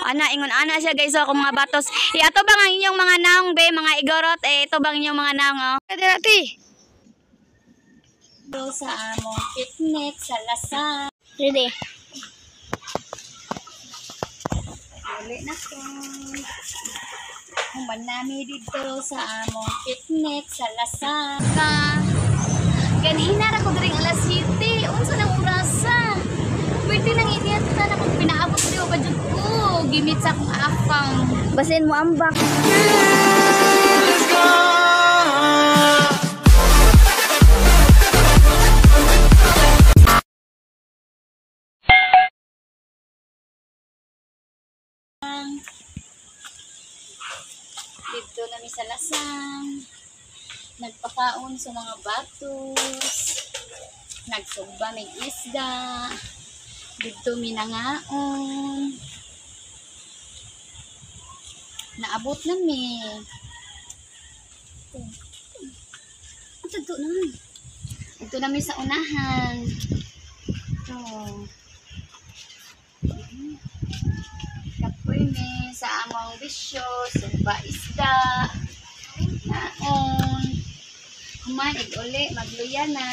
Ana, ingon ana siya guys, so, kung mga batos. Ato bang ang inyong mga naong be, mga igorot, ito bang inyong mga naong, oh? Pwede natin. Sa among picnic sa Lasal. Ready. Uli na ko. Human nami dito sa among picnic sa Lasal. Ganhina ra ko diring alas 7. Unsa nang orasa? Pwede nang iniyat ta na kung pinaabot diyo pa jud ko. Gimit sa akong afang. Basin mo ambak. Dito nami sa Lasang. Nagpakaon sa mga batos. Nagsugba may isda. Dito minangaon. Naabot nami. Ito naman. Ito nami sa unahan. Ito. Kapoy ni sa among bisyo, sugba isda. Naon. Kumain uli, magluya na.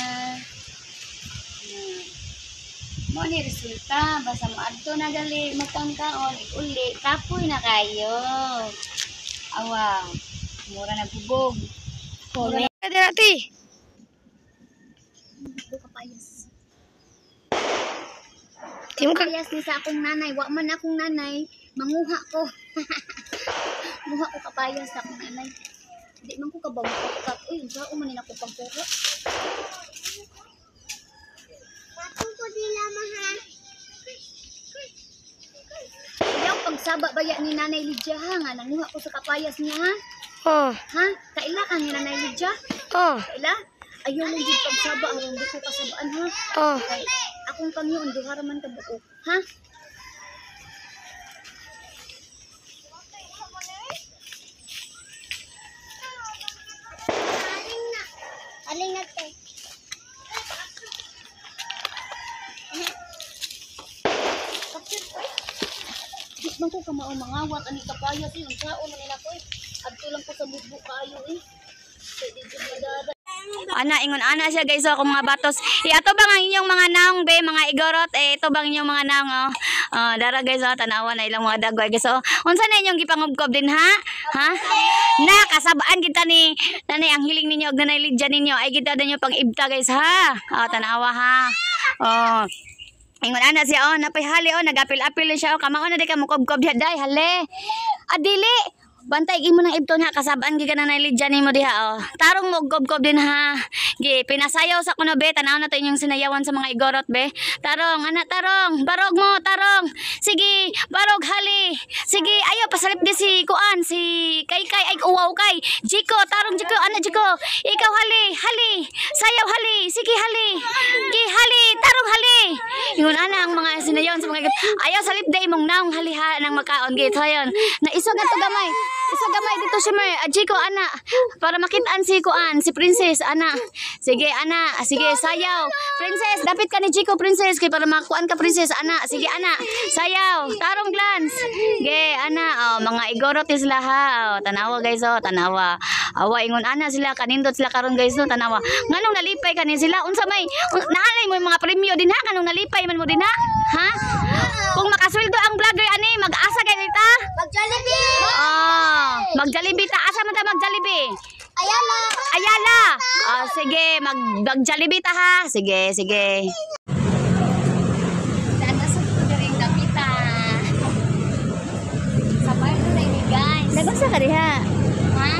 Mo ni resulta, basta mo adto na gali magkangkaon, uli, kapoy na kayo. Awa, mura na bubog. Pwede natin. Ito kapayas. Tim ka. Kapayas ni sa akong nanay, wa man akong nanay, manguha ko. Muha ko kapayas sa akong nanay. Hindi man ko kabaw ka. Uy, saan umanin ako pagpuro? Patong ko nila, mahal. Ayaw, pagsaba baya ni Nanay Lydia, ha? Nga, nanguha ko sa kapayas niya, ha? Oh. Ha? Kaila ka ni Nanay Lydia? Oh. Kaila? Ayaw lang din pagsaba, harang di ko kasabaan, ha? Oh. Kay, akong kamyon, duhara man kabuo, ha? Aling na te. Di man ko kamao mangawat ani kapayas yung sao na nila ko eh. Adto lang ko sa bubo kayo eh. Pwede jud madada. Ana, ingon ana siya guys, so, kung mga batos. Ato bang ang inyong mga naong be, mga igorot, ito bang inyong mga naong, oh? Dara guys, oh, tanawa na ilang mga dagway guys, oh. Unsa na inyong gipangubkob din, ha? Ha? Na, kasabaan kita ni, nanay, ang hiling ninyo, og Nanay Lydia ninyo, ay kita ninyo pang ibta guys, ha? Tanawa, ha? Ingon ana siya, napay hali, nagapil-apil siya, kamao na di ka mukobkob diha, day, hali. Adili. Bantay mo ng ibton ha, kasabaan giga na Nanay Lydia nimo diha, Tarong mo gob-gob din ha. Gi, pinasayaw sa kuno be, tanaw na to inyong sinayawan sa mga igorot be. Tarong, ana tarong, barog mo, tarong. Sige, barog hali. Sige, ayo pasalip di si kuan, si kay ay uwaw kay. Jiko, tarong Jiko, ana Jiko. Ikaw hali, hali. Sayaw hali, sige hali. Gi hali, tarong hali. Ingon ana ang mga sinayawan sa mga igorot. Ayo salip di imong naong hali ha nang makaon gi sayon. Na isog ato gamay. Isa gamay dito si Mer. Jiko, ana. Para makitaan si Kuan, si Princess, ana. Sige, ana. Sige, sayaw. Princess, dapit ka ni Jiko, Princess. Kaya para makuan ka, Princess, ana. Sige, ana. Sayaw. Tarong glance. Ge, ana. Mga igorot sila ha. Tanawa guys, tanawa. Awa, ingon ana sila. Kanindot sila karon guys, tanawa. Nganong nalipay ka ni sila? Unsa may, naalay mo yung mga premyo din ha? Kanong nalipay man mo din ha? Ha? Kung makasweldo ang vlogger, ani, mag-asa kayo nita? Mag-Jollibee! Mag-Jollibee ta. Asa man ta mag-Jollibee? Ayala! Ayala! Sige, mag-Jollibee ta ha. Sige, sige. Nanasok ko na rin napita. Sa parto na ini guys. Nagasa ka diha? Ha?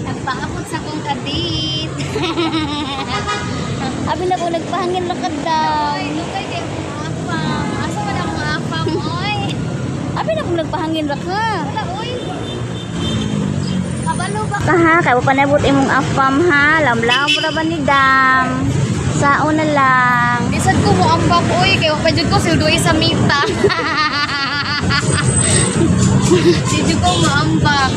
Nagpaabot sa kong kadit. Abi na ko nagpahangin lakad daw. Lukay kayo kong afam. Asa man akong afam, oy? Abi na ko nagpahangin ra ka. Wala, oy. Kabalo ba? Ha, kay mo panabot imong afam ha. Lamlam ra ba ni dam? Sao na lang. Bisad ko mo ang bak, oy. Kaya pa dyan ko sildoy sa mita. Dito ko mo ang bak.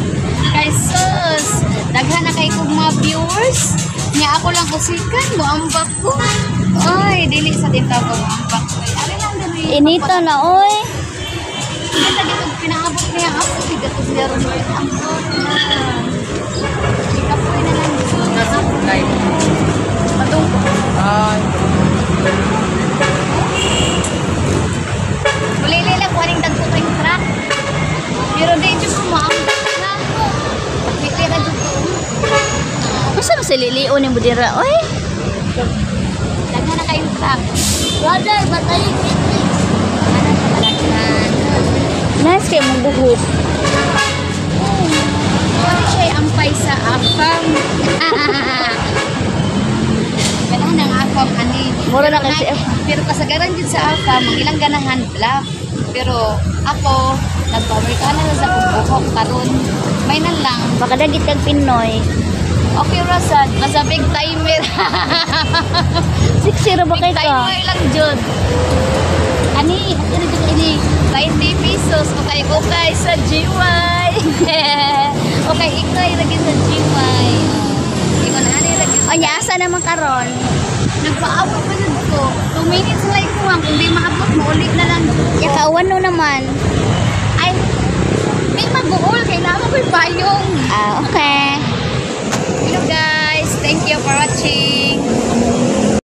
Kay sus. Daghan na kay kong mga viewers. Nga ako lang kusikan mo ang bak ko. Oy, dili sa tinta ko ang bak. Ari lang dali. Inito na oy. gatos niya ron. Ang ikapoy na lang. Nasa live. Patong. Ay. Ulili lang kung aning dagko kayong truck. Pero di dyan ko maamdak na ako. Pili na dyan ko. Basta masalilion ni Budira. Oy, Daghan na kayong truck. brother, batayin kita. Ano sa balaghan? Nice kayo mong buhok. Ano siya ampay sa afam? Ganahan ang afam, ani. Mura na kasi Pero kasagaran din sa afam, ang ilang ganahan, black. Pero ako, nagpa-Amerikana na sa buhok karon. May na lang. baka dagit kag Pinoy. Okay, Rasad. Nasa big timer. 60 ba Big kay ka? timer lang, Jud. Ani, ini 20 pesos. Okay sa GY. Okay, ikay lagi sa GY. Ikaw na, ani lagi sa... Ay, asa naman karon? Nagpaabot pa dyan ko. 2 minutes lang ikuwang. Kung di maabot, maulit na lang. Yakauwan no naman. Ay, may magbuhol. Kailangan ko'y payong. Ah, okay. Hello guys. Thank you for watching.